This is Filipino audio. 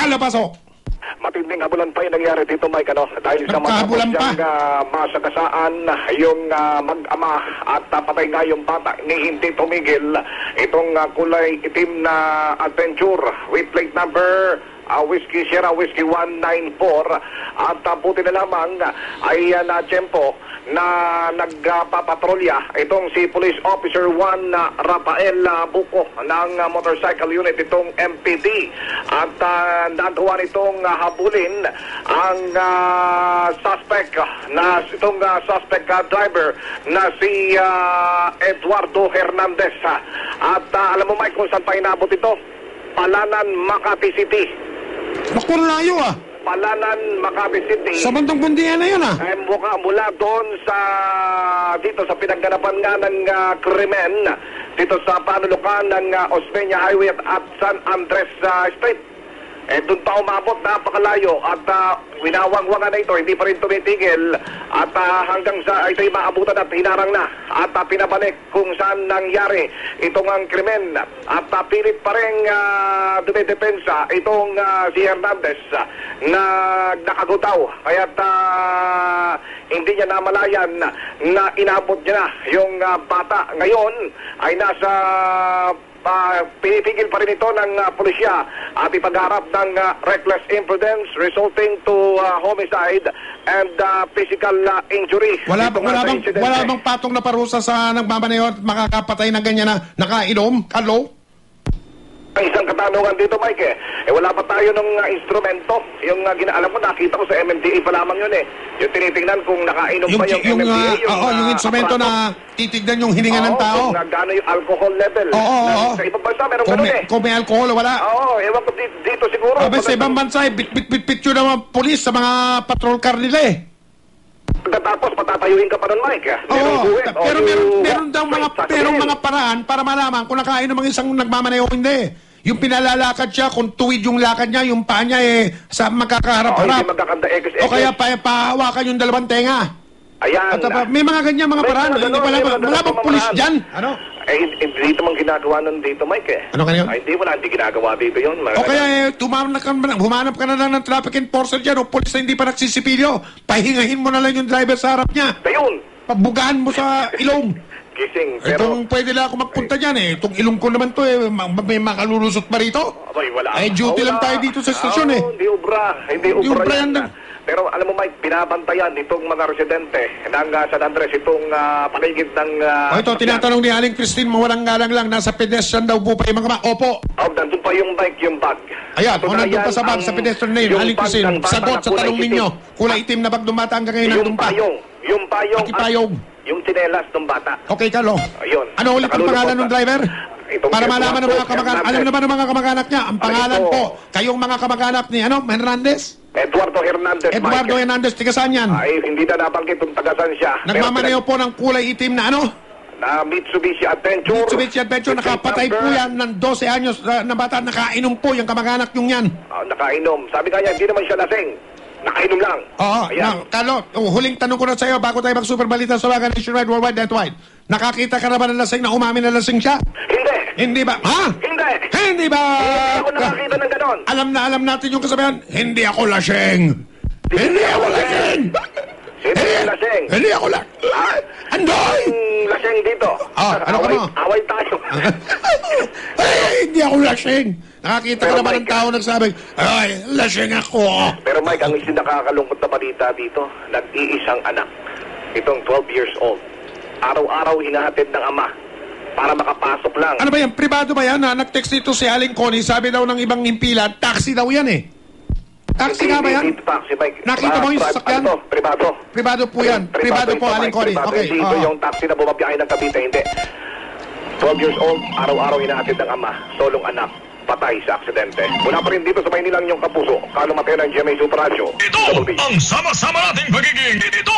Kalo, pasok. Matinding habulan pa yung nangyari dito, Mike, dahil sa matapos siyang masagasaan yung mag-ama at patay nga yung bata, ni hindi tumigil itong kulay itim na adventure with plate number Whiskey Sierra Whiskey 194 at buti na lamang ay na-tiyempo na nagpapatrolya itong si Police Officer 1 Rafael Buco ng motorcycle unit itong MPD at nagawa nitong habulin ang suspect na itong suspect driver na si Eduardo Hernandez at alam mo Mike kung saan pa inabot ito? Palanan, Makati City. Makulayo Palanan, Makati City. Sa bandang Bundian na yun Mula doon sa dito sa pinagganapan nga ng krimen dito sa panulukan ng Osmeña Highway at San Andres Street. Doon pa umabot, napakalayo at winawangwangan na ito, hindi pa rin tumitigil at hanggang sa ito'y maabutan at hinarang na at pinabalik kung saan nangyari itong ang krimen at pilit pa rin dumidepensa itong si Hernandez na nakagutaw kaya't hindi niya namalayan na inabot niya na yung bata. Ngayon ay nasa pinipigil pa rin ito ng pulisya at ipagharap ng reckless imprudence resulting to homicide and physical injury. Wala bang patong na parusa sa nagmamaneho at makakapatay ng ganyan na nakainom? Kalo? Isang katanungan dito, Mike, wala pa tayo ng instrumento. Yung alam mo, nakita ko sa MMDA pa lamang yun Yung tinitingnan kung nakainom pa yung MMDA. Yung instrumento na titignan yung hininga ng tao. Kung gano'n yung alcohol level. Sa ibang bansa, meron gano'n Kung may alcohol, wala. Ewan ko dito siguro. Sa ibang bansa, bit-bit yun ang polis sa mga patrol car nila Tapos patatayuin ka pa nun, Mike. Pero meron daw mga paraan para malaman kung nakainom ang isang nagmamaneho o hindi. Yung pinalalakad siya, kung tuwid yung lakad niya, yung paa niya sa magkakaharap-harap. O kaya pahawakan yung dalawang tenga. Ayan. At may mga ganyan mga paraan. Wala bang pulis dyan? Hindi naman ginagawa nun dito, Mike. Ano kanyan? Hindi ginagawa dito yun. O kaya humanap ka na lang ng traffic enforcer dyan o pulis na hindi pa nagsisipilyo. Pahingahin mo na lang yung driver sa harap niya. Ayun. Pabugahan mo sa ilong. Gising, pero pwede lang ako magpunta dyan Itong ilong ko naman to may makalulusot pa rito. Wala. Duty lang tayo dito sa estasyon Hindi ubra yan. Pero alam mo Mike, binabantayan itong mga residente ng San Andres, itong paligid ng... ito, tinatanong ni Aling Christine, mawalang galang lang, nasa pedestrian daw po pa yung mga opo. Nandun pa yung bike, yung bag. Ayan, nandun pa sa bag, sa pedestrian na yun. Aling Christine, sagot sa tanong ninyo. Kulay itim na bag dumata hanggang ngayon nandun pa. Yung payong. Yung tinelas ng bata. Okay, Carlo. Ayun. Ano ulit ang pangalan ng driver? Para malaman ng mga kamag-anak. Alam naman ng mga kamag-anak niya. Ang pangalan po, kayong mga kamag-anak ni Hernandez? Eduardo Hernandez. Eduardo Hernandez, tiga saan yan? Hindi na nabanggit kung tagasan siya. Nagmamaneho po ng kulay itim na na Mitsubishi Adventure. Mitsubishi Adventure, nakapatay po yan ng 12 anyos na bata. Nakainom po yung kamag-anak yung yan. Nakainom. Sabi kanya, hindi naman siya lasing. Nakainom lang. Carlo, huling tanong ko na sa iyo bago tayo mag-superbalita sa mga nationwide, worldwide, netwide. Nakakita ka na ba ng lasing na umamin na lasing siya? Hindi. Hindi ba? Ha? Hindi. Hindi ba? Hindi ako nakakita ng ganon. Alam natin yung kasabihan, hindi ako lasing. Hindi ako lasing. Hindi lasing. Hindi ako lasing. Andoy! Lasing dito. Ano ka mo? Away tayo. Hindi ako lasing. Nakakita ka naman ng tao nagsabi, ay, lasing ako. Pero Mike, ang isang nakakalungkot na balita dito, nag-iisang anak, itong 12 years old, araw-araw hinahatid ng ama para makapasok lang. Ano ba yan? Pribado ba yan? Nag-text dito si Aling Connie, sabi daw ng ibang impilan, taxi daw yan Taxi nga ba yan? Taxi, Mike. Nakita mo yung sasakyan? Privado. Privado po yan. Privado po, Aling Connie. Okay. Dito yung taxi na bumabiyahe ng Cavite, hindi. 12 years old, araw-araw hinahatid ng ama, solong anak, patay sa aksidente. Mula pa rin dito sa Maynila yung kapuso, Carlo Mateo ng GMA Super Radio. Ito ang sama-sama nating pagiging ito.